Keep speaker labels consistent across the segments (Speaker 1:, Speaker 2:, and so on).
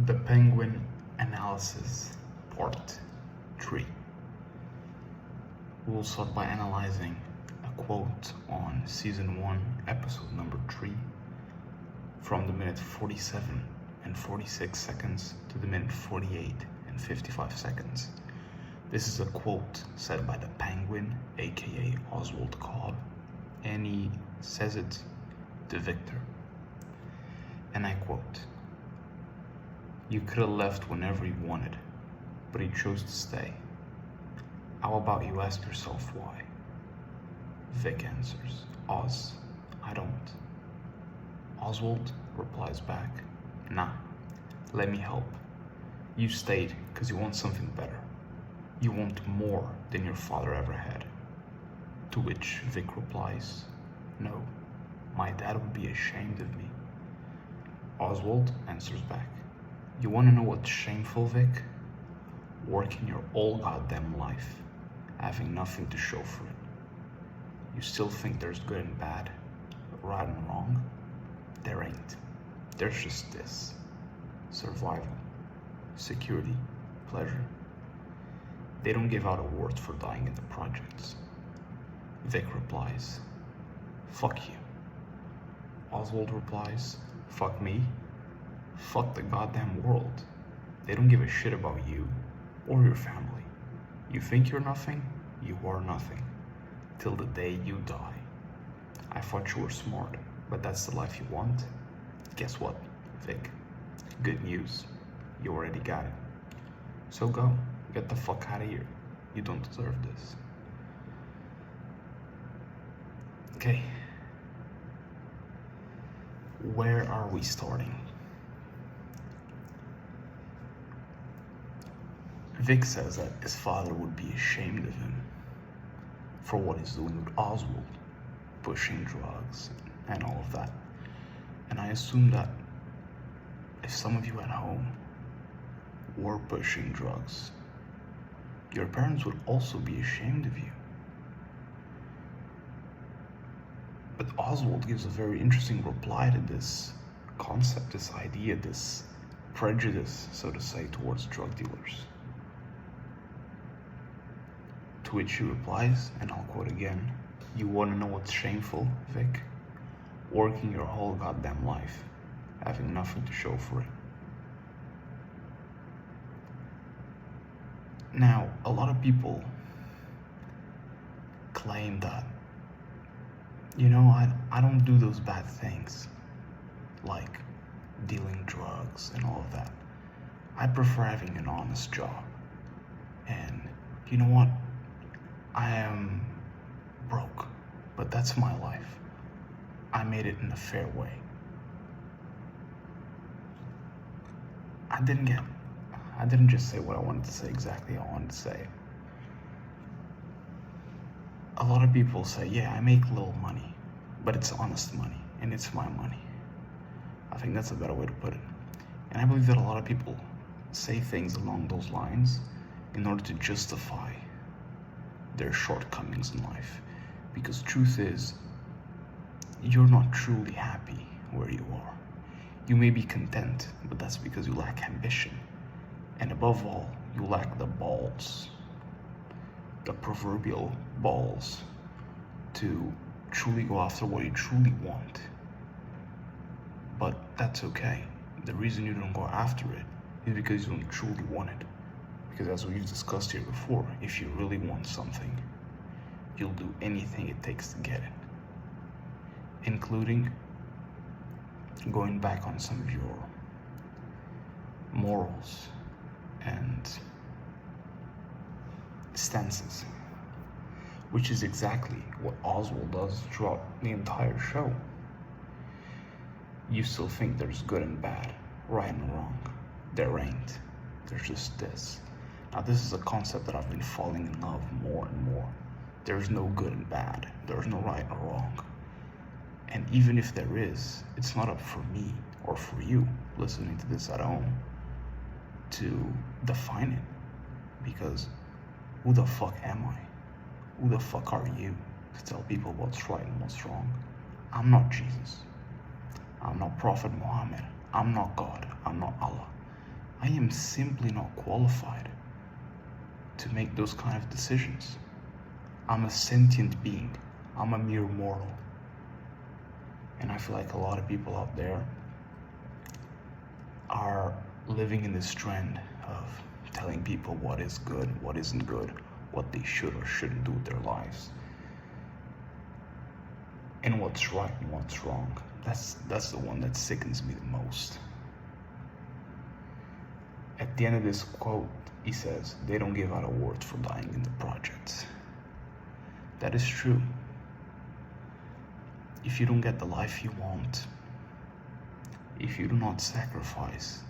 Speaker 1: The Penguin Analysis Part 3. We will start by analyzing a quote on Season 1, Episode number 3, from the minute 47 and 46 seconds to the minute 48 and 55 seconds. This is a quote said by the Penguin, aka Oswald Cobb, and he says it to Victor. And I quote, "You could have left whenever you wanted, but you chose to stay. How about you ask yourself why?" Vic answers, "Oz, I don't." Oswald replies back, "Nah, let me help. You stayed because you want something better. You want more than your father ever had." To which Vic replies, "No, my dad would be ashamed of me." Oswald answers back, "You want to know what's shameful, Vic? Working your whole goddamn life, having nothing to show for it. You still think there's good and bad, right and wrong? There ain't. There's just this: survival, security, pleasure. They don't give out awards for dying in the projects." Vic replies, "Fuck you." Oswald replies, "Fuck me? Fuck the goddamn world. They don't give a shit about you or your family. You think you're nothing? You are nothing. Till the day you die. I thought you were smart, but that's the life you want? Guess what, Vic? Good news. You already got it. So go, get the fuck out of here. You don't deserve this." Okay. Where are we starting? Vic says that his father would be ashamed of him for what he's doing with Oswald, pushing drugs and all of that. And I assume that if some of you at home were pushing drugs, your parents would also be ashamed of you. But Oswald gives a very interesting reply to this concept, this idea, this prejudice, so to say, towards drug dealers. To which he replies, and I'll quote again, "You want to know what's shameful, Vic? Working your whole goddamn life, having nothing to show for it." Now, a lot of people claim that, I don't do those bad things, like dealing drugs and all of that. I prefer having an honest job. And you know what? I am broke, but that's my life. I made it in a fair way. I didn't just say what I wanted to say exactly how I wanted to say it. A lot of people say, yeah, I make little money, but it's honest money, and it's my money. I think that's a better way to put it. And I believe that a lot of people say things along those lines in order to justify their shortcomings in life. Because truth is, you're not truly happy where you are. You may be content, but that's because you lack ambition. And above all, you lack the balls, the proverbial balls, to truly go after what you truly want. But that's okay. The reason you don't go after it is because you don't truly want it. Because as we've discussed here before, if you really want something, you'll do anything it takes to get it. Including going back on some of your morals and stances, which is exactly what Oswald does throughout the entire show. You still think there's good and bad, right and wrong. There ain't. There's just this. Now, this is a concept that I've been falling in love more and more. There's no good and bad. There's no right or wrong. And even if there is, it's not up for me or for you listening to this at home to define it. Because who the fuck am I? Who the fuck are you to tell people what's right and what's wrong? I'm not Jesus. I'm not Prophet Muhammad. I'm not God. I'm not Allah. I am simply not qualified to make those kind of decisions. I'm a sentient being. I'm a mere mortal. And I feel like a lot of people out there are living in this trend of telling people what is good, what isn't good, what they should or shouldn't do with their lives, and what's right and what's wrong. That's the one that sickens me the most. At the end of this quote, he says, they don't give out awards for dying in the projects. That is true. If you don't get the life you want, if you do not sacrifice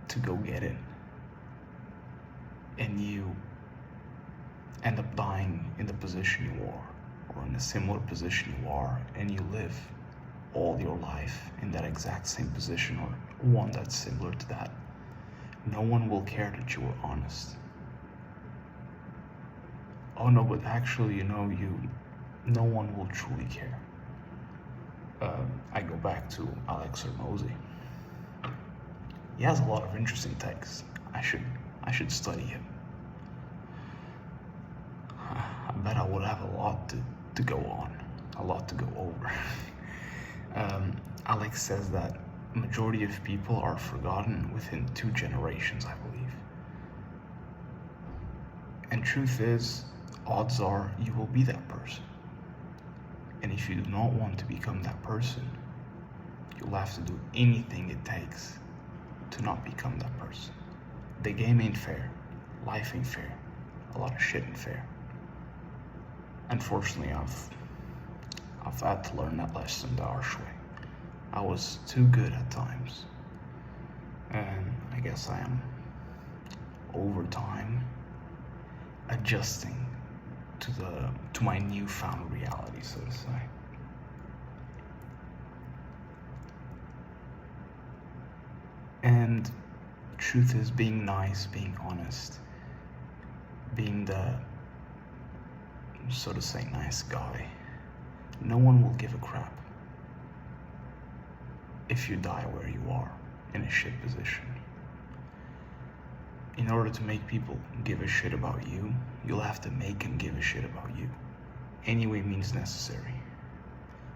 Speaker 1: to go get it, and you end up dying in the position you are, or in a similar position you are, and you live all your life in that exact same position, or one that's similar to that, no one will care that you were honest. Oh no, but actually, no one will truly care. I go back to Alex Hormozy. He has a lot of interesting takes. I should study him. I bet I would have a lot to go on, a lot to go over. Alex says that majority of people are forgotten within 2 generations, I believe. And truth is, odds are you will be that person. And if you do not want to become that person, you'll have to do anything it takes to not become that person. The game ain't fair. Life ain't fair. A lot of shit ain't fair. Unfortunately, I've had to learn that lesson the harsh way. I was too good at times. And I guess I am, over time, adjusting to my newfound reality, so to say. And truth is, being nice, being honest, being the, so to say, nice guy, no one will give a crap if you die where you are, in a shit position. In order to make people give a shit about you, you'll have to make them give a shit about you. Any way means necessary.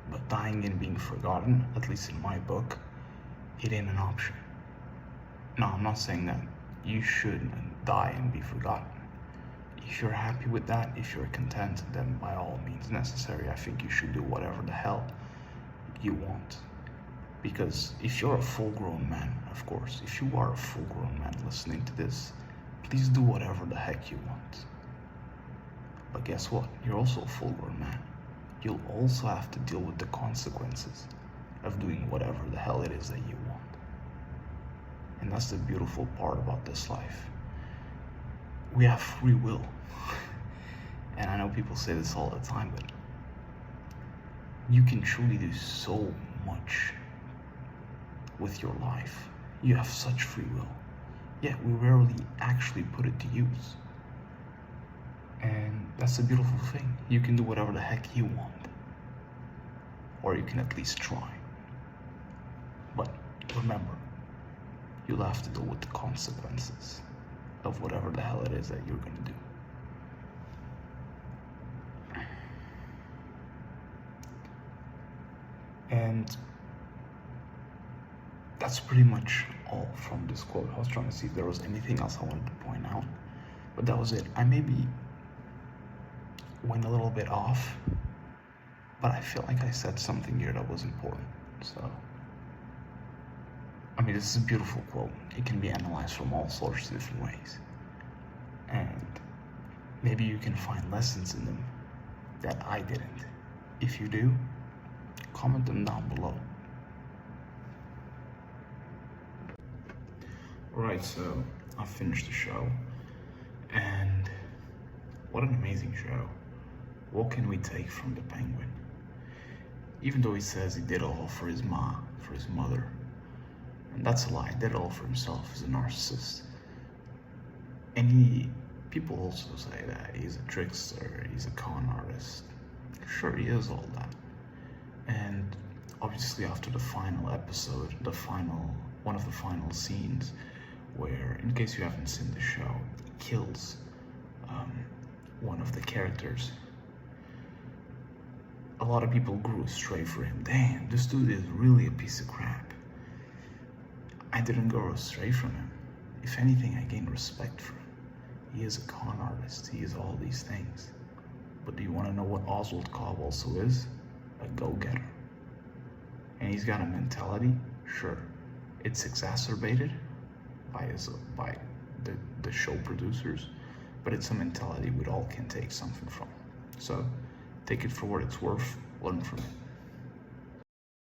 Speaker 1: But dying and being forgotten, at least in my book, it ain't an option. No, I'm not saying that you should die and be forgotten. If you're happy with that, if you're content, then by all means necessary, I think you should do whatever the hell you want. Because if you're a full-grown man, of course, if you are a full-grown man listening to this, please do whatever the heck you want. But guess what? You're also a full-grown man. You'll also have to deal with the consequences of doing whatever the hell it is that you want. And that's the beautiful part about this life. We have free will. And I know people say this all the time, but you can truly do so much with your life. You have such free will, yet we rarely actually put it to use. And that's a beautiful thing. You can do whatever the heck you want, or you can at least try. But remember, you'll have to deal with the consequences of whatever the hell it is that you're gonna do. And that's pretty much all from this quote. I was trying to see if there was anything else I wanted to point out, but that was it. I maybe went a little bit off, but I feel like I said something here that was important. So, I mean, this is a beautiful quote. It can be analyzed from all sorts of different ways. And maybe you can find lessons in them that I didn't. If you do, comment them down below. Alright, so I finished the show, and what an amazing show. What can we take from the Penguin? Even though he says he did all for his for his mother, and that's a lie, he did it all for himself. He's a narcissist. And people also say that he's a trickster, he's a con artist. Sure, he is all that. And obviously after the final episode, one of the final scenes, where, in case you haven't seen the show, he kills one of the characters. A lot of people grew astray for him. Damn, this dude is really a piece of crap. I didn't go astray from him. If anything, I gained respect for him. He is a con artist. He is all these things. But do you want to know what Oswald Cobb also is? A go-getter. And he's got a mentality, sure. It's exacerbated by the show producers, but it's a mentality we all can take something from. So take it for what it's worth, learn from it.